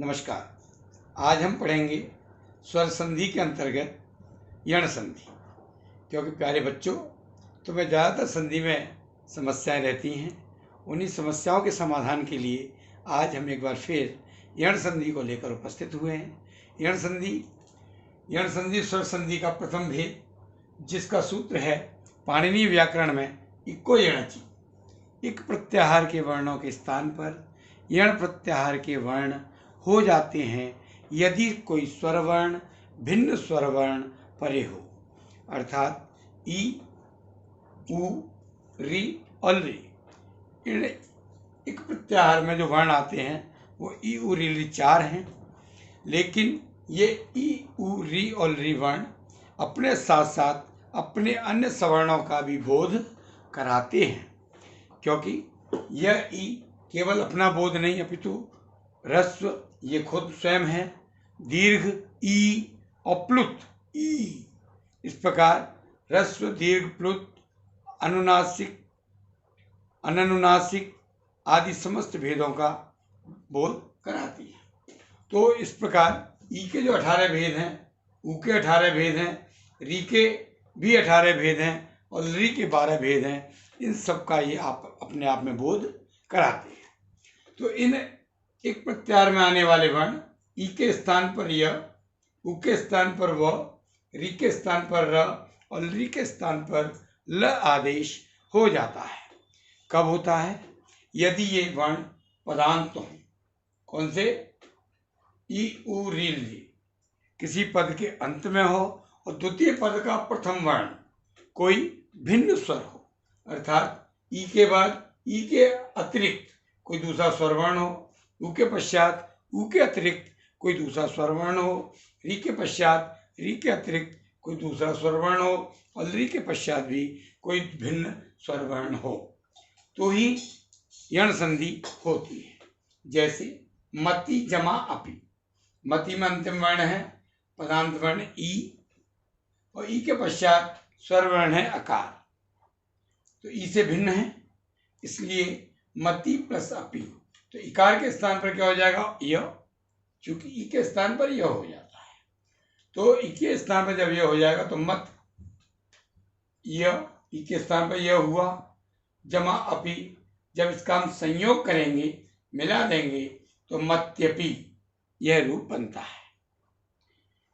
नमस्कार। आज हम पढ़ेंगे स्वर संधि के अंतर्गत यण संधि। क्योंकि प्यारे बच्चों, तुम्हें ज़्यादातर संधि में समस्याएं रहती हैं। उन्हीं समस्याओं के समाधान के लिए आज हम एक बार फिर यण संधि को लेकर उपस्थित हुए हैं। यण संधि स्वर संधि का प्रथम भेद, जिसका सूत्र है पाणिनीय व्याकरण में इको यणचि। इक प्रत्याहार के वर्णों के स्थान पर यण प्रत्याहार के वर्ण हो जाते हैं यदि कोई स्वरवर्ण भिन्न स्वरवर्ण परे हो, अर्थात ई, उ, री और री। इन एक प्रत्याहार में जो वर्ण आते हैं वो ई, उ, री, चार हैं, लेकिन ये ई, उ, री और री वर्ण अपने साथ साथ अपने अन्य सवर्णों का भी बोध कराते हैं। क्योंकि यह ई केवल अपना बोध नहीं अपितु ह्रस्व ये खुद स्वयं है, दीर्घ ई और प्लुत ई। इस प्रकार ह्रस्व, दीर्घ, प्लुत, अनुनासिक, अननुनासिक आदि समस्त भेदों का बोध कराती है। तो इस प्रकार ई के जो 18 भेद हैं, उ के 18 भेद हैं, री के भी 18 भेद हैं और री के 12 भेद हैं। इन सब का ये आप अपने आप में बोध कराते हैं। तो इन एक प्रत्याहार में आने वाले वर्ण ई के स्थान पर य, उ के स्थान पर व, री के स्थान पर र और री के स्थान पर ल आदेश हो जाता है। कब होता है? यदि ये वर्ण पदांत हो। कौन से? ई, उ, री, ली किसी पद के अंत में हो और द्वितीय पद का प्रथम वर्ण कोई भिन्न स्वर हो, अर्थात ई के बाद ई के अतिरिक्त कोई दूसरा स्वरवर्ण हो, उ के पश्चात उ के अतिरिक्त कोई दूसरा स्वरवर्ण हो, री के पश्चात री के अतिरिक्त कोई दूसरा स्वरवर्ण हो और री के पश्चात भी कोई भिन्न स्वरवर्ण हो, तो ही यण संधि होती है। जैसे मति जमा अपि। मति में अंतिम वर्ण है पदांत वर्ण ई और ई के पश्चात स्वरवर्ण है अकार, तो ई से भिन्न है, इसलिए मति प्लस अपि। तो इकार के स्थान पर क्या हो जाएगा? य, चूंकि ई के स्थान पर यह हो जाता है, तो ई के स्थान पर जब यह हो जाएगा तो मत य, ई के स्थान पर यह हुआ, जमा अपि। जब इसका हम संयोग करेंगे, मिला देंगे, तो मत्यपि यह रूप बनता है।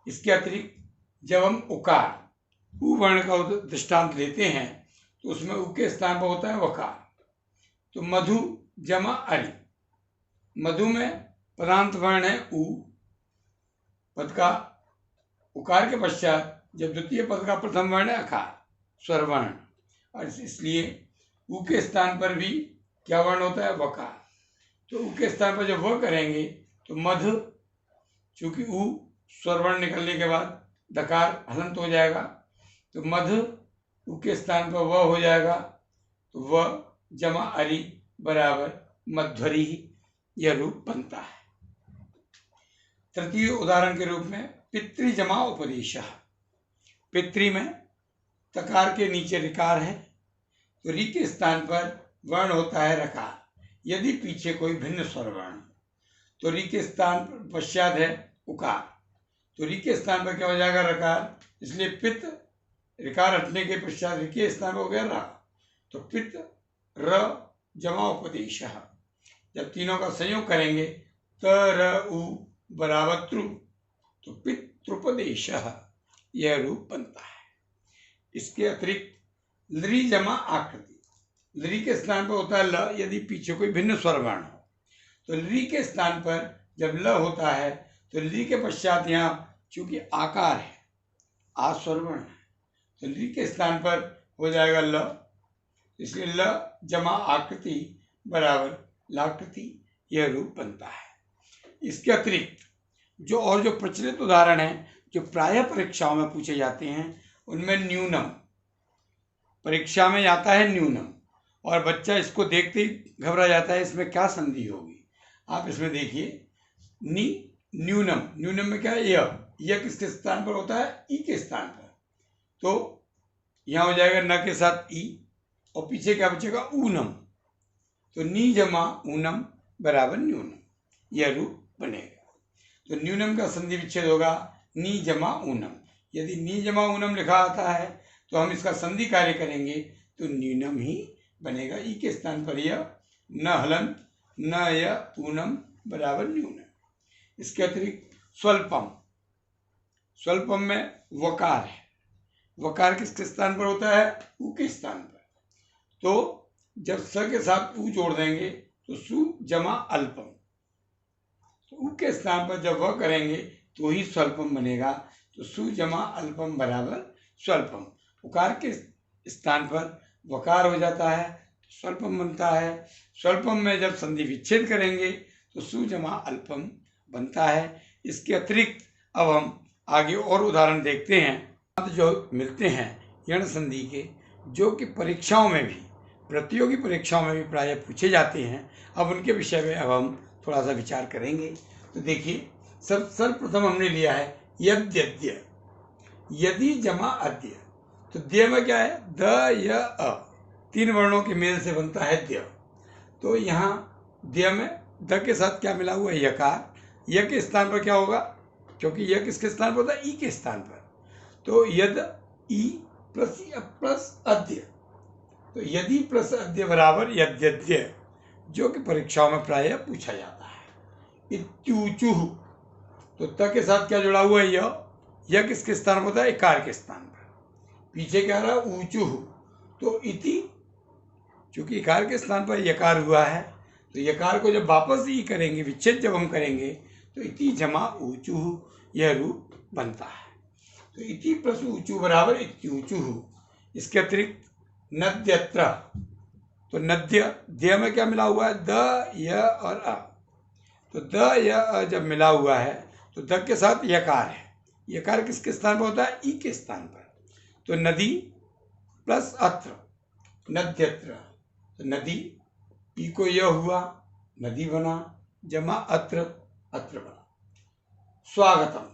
इसके अतिरिक्त जब हम उकार उ वर्ण का दृष्टांत लेते हैं तो उसमें उ के स्थान पर होता है वकार। तो मधु जमा अरि। मधु में पदांत वर्ण है उ, पद का उकार के पश्चात जब द्वितीय पद का प्रथम वर्ण है अकार, स्वरवर्ण, और इसलिए उ के स्थान पर भी क्या वर्ण होता है? वकार। तो उ के स्थान पर जब वह करेंगे तो मध, चूंकि उ स्वरवर्ण निकलने के बाद दकार हलंत हो जाएगा, तो मध उ के स्थान पर वह हो जाएगा, तो वह जमा अरि बराबर मध्वरी, यह रूप बनता है। तृतीय उदाहरण के रूप में पितृ जमा उपदेश। पितृ में तकार के नीचे ऋकार है, तो री के स्थान पर वर्ण होता है रकार यदि पीछे कोई भिन्न स्वर वर्ण। तो री के स्थान पश्चात है उकार, तो री के स्थान पर क्या हो जाएगा? रकार। इसलिए पित ऋकार हटने के पश्चात री के स्थान पर हो गया रा, तो पित र जमा उपदेश। जब तीनों का संयोग करेंगे त र उ बराबर त्रु, तो पितृपदेश यह रूप बनता है। इसके अतिरिक्त लृ जमा आकृति। लृ के स्थान पर होता है ल यदि पीछे कोई भिन्न स्वर वर्ण हो, तो लृ के स्थान पर जब ल होता है तो लृ के पश्चात यहाँ चूंकि आकार है, आ स्वरवर्ण है, तो लृ के स्थान पर हो जाएगा ल, इसलिए ल जमा आकृति बराबर लाकृति, यह रूप बनता है। इसके अतिरिक्त जो प्रचलित उदाहरण हैं जो प्रायः परीक्षाओं में पूछे जाते हैं, उनमें न्यूनम परीक्षा में आता है न्यूनम, और बच्चा इसको देखते ही घबरा जाता है इसमें क्या संधि होगी। आप इसमें देखिए न्यूनम, न्यूनम में क्या है? यह किसके स्थान पर होता है? ई के स्थान पर, तो यहाँ हो जाएगा न के साथ ई और पीछे क्या बचेगा? ऊनम, तो नी जमा ऊनम बराबर न्यूनम, यह रूप बनेगा। तो न्यूनम का संधि विच्छेद होगा नी जमा ऊनम। यदि नी जमा ऊनम लिखा आता है तो हम इसका संधि कार्य करेंगे तो न्यूनम ही बनेगा। ई के स्थान पर यह न हलन न य ऊनम बराबर न्यूनम। इसके अतिरिक्त स्वल्पम, स्वल्पम में वकार है। वकार किसके स्थान पर होता है? ऊ के स्थान पर। तो जब स के साथ ऊ जोड़ देंगे तो सु जमा अल्पम, तो ऊ के स्थान पर जब वह करेंगे तो ही स्वल्पम बनेगा। तो सु जमा अल्पम बराबर स्वल्पम। उकार के स्थान पर वकार हो जाता है तो स्वल्पम बनता है। स्वल्पम में जब संधि विच्छेद करेंगे तो सु जमा अल्पम बनता है। इसके अतिरिक्त अब हम आगे और उदाहरण देखते हैं जो मिलते हैं यण संधि के, जो कि परीक्षाओं में भी, प्रतियोगी परीक्षाओं में भी प्रायः पूछे जाते हैं। अब उनके विषय में अब हम थोड़ा सा विचार करेंगे। तो देखिए, सर्वप्रथम हमने लिया है यद्यद्य, यदि जमा अद्य। तो द्य में क्या है? द य अ, तीन वर्णों के मेल से बनता है द्य। तो यहाँ द्य में द के साथ क्या मिला हुआ है? यकार। य के स्थान पर क्या होगा? क्योंकि यह किसके स्थान पर होता है? ई के स्थान पर। तो यद ई प्लस अद्य, तो यदि प्लस अद्य बराबर यद्यद्य, जो कि परीक्षाओं में प्रायः पूछा जाता है। इत्यूचुः, तो त के साथ क्या जुड़ा हुआ है? यह किसके स्थान पर होता है? इकार के स्थान पर। पीछे क्या रहा? ऊचुः, तो इति, चूंकि इकार के स्थान पर यकार हुआ है तो यकार को जब वापस ई करेंगे, विच्छेद जब हम करेंगे तो इति जमा ऊचुः, यह रूप बनता है। तो इति प्लस ऊचु बराबर इत्यूचुः। इसके अतिरिक्त नद्यत्र, तो नद्य, द्य में क्या मिला हुआ है? द य और अ। तो द य अ जब मिला हुआ है तो द के साथ यकार है। यकार किसके स्थान पर होता है? ई के स्थान पर। तो नदी प्लस अत्र, नद्यत्र, तो नदी, ई को यह हुआ, नदी बना, जमा अत्र, अत्र बना। स्वागतम,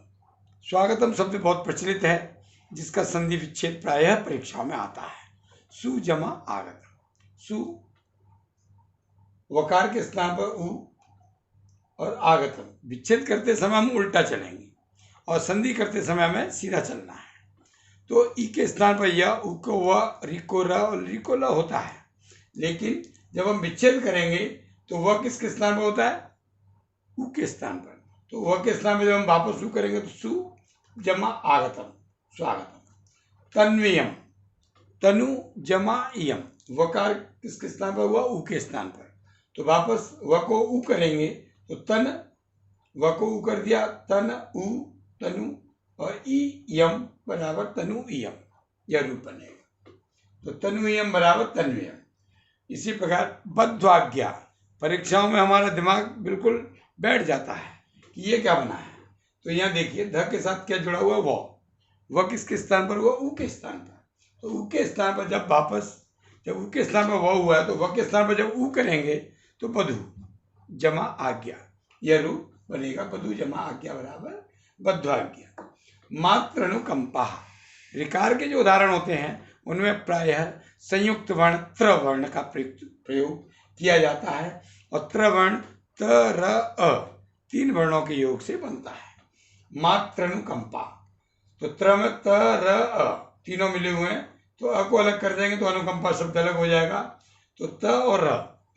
स्वागतम शब्द बहुत प्रचलित है, जिसका संधि विच्छेद प्रायः परीक्षा में आता है। सु जमा आगतम, सु वकार के स्थान पर उ और आगतम, विच्छेद करते समय हम उल्टा चलेंगे और संधि करते समय हमें सीधा चलना है। तो ई के स्थान पर य, उ को व, री को र और री को ल होता है। लेकिन जब हम विच्छेद करेंगे तो वह किसके स्थान पर होता है? उ के स्थान पर। तो वह के स्थान पर जब हम वापस सु करेंगे तो सु जमा आगतम, स्वागतम। तन्वीयम, तनु जमा इयम, वकार किसके स्थान पर हुआ? उ के स्थान पर। तो वापस व को उ करेंगे तो तन, व को उ कर दिया, तन उ तनु, और ई यम बराबर तनु इयम, यह रूप बनेगा। तो तनु इयम बराबर तन्वीयम। इसी प्रकार बद्ध्वाज्ञा, परीक्षाओं में हमारा दिमाग बिल्कुल बैठ जाता है कि ये क्या बना है। तो यहाँ देखिए, ध के साथ क्या जुड़ा हुआ? वह किसके स्थान पर हुआ? उ के स्थान पर। तो उ के स्थान पर जब वापस, जब उ के स्थान पर वह हुआ है तो वह के स्थान पर जब उ करेंगे तो बधु जमा आज्ञा, यह रूप बनेगा। बधु जमा आज्ञा बराबर बद्ध्वाज्ञा। मात्र अनुकंपा, ऋकार के जो उदाहरण होते हैं उनमें प्रायः संयुक्त वर्ण त्र वर्ण का प्रयोग किया जाता है, और त्र वर्ण त र अ तीन वर्णों के योग से बनता है। मात्र अनुकंपा, तो त्र में त र अ तीनों मिले हुए हैं, तो अ को अलग कर देंगे तो अनुकंपा शब्द अलग हो जाएगा। तो त और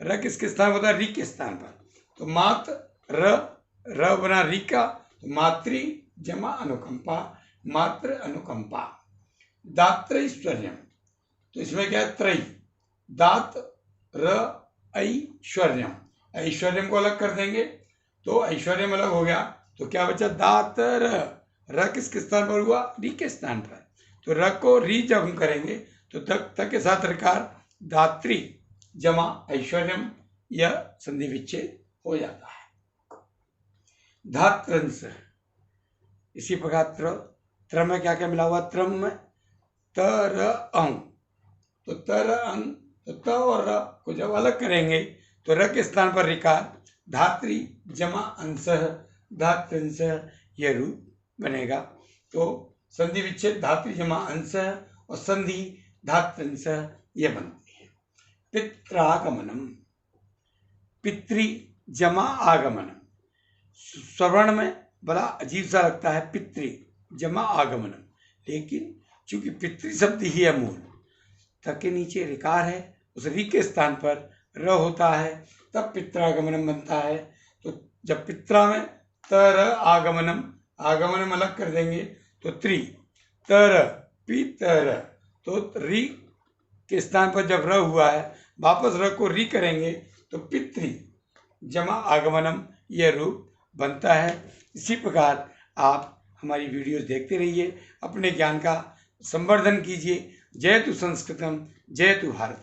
र किसके स्थान पर होता है? री के स्थान पर। तो मात्र र बना री का, तो मातृ जमा अनुकंपा, मात्र अनुकंपा। दात्रैश्वर्यम, तो इसमें क्या है? त्रयी, दात र ऐश्वर्यम, ऐश्वर्यम को अलग कर देंगे तो ऐश्वर्यम अलग हो गया, तो क्या बचा? दातर, र किसके स्थान पर हुआ? री के स्थान पर। तो र को री जब हम करेंगे तो तक के साथ रकार दात्री जमा ऐश्वर्यम, यह संधि विच्छेद हो जाता है। धात्रंश, इसी प्रकार त्र में क्या क्या मिला हुआ? त्रम में तर अंग, तो तर अंग, तो त और र को जब अलग करेंगे तो र के स्थान पर ऋकार धात्री जमा अंशः, धात्रंश, यह रूप बनेगा। तो संधि विच्छेद धात्री जमा अंशः और संधि धात्रंश, यह बनती है। पित्रागमनम, पितृ जमा आगमनम, स्वर्ण में बड़ा अजीब सा लगता है, पितृ जमा आगमनम, लेकिन चूंकि पितृ शब्द ही है मूल, त के नीचे ऋकार है, उस ऋ के स्थान पर र होता है, तब पित्रागमनम बनता है। तो जब पित्रा में तर आगमनम, आगमनम अलग कर देंगे तो त्रि तर पितर, तो रि के स्थान पर जब र हुआ है, वापस र को रि करेंगे तो पितृ जमा आगमनम यह रूप बनता है। इसी प्रकार आप हमारी वीडियोस देखते रहिए, अपने ज्ञान का संवर्धन कीजिए। जयतु संस्कृतम, जयतु भारतम।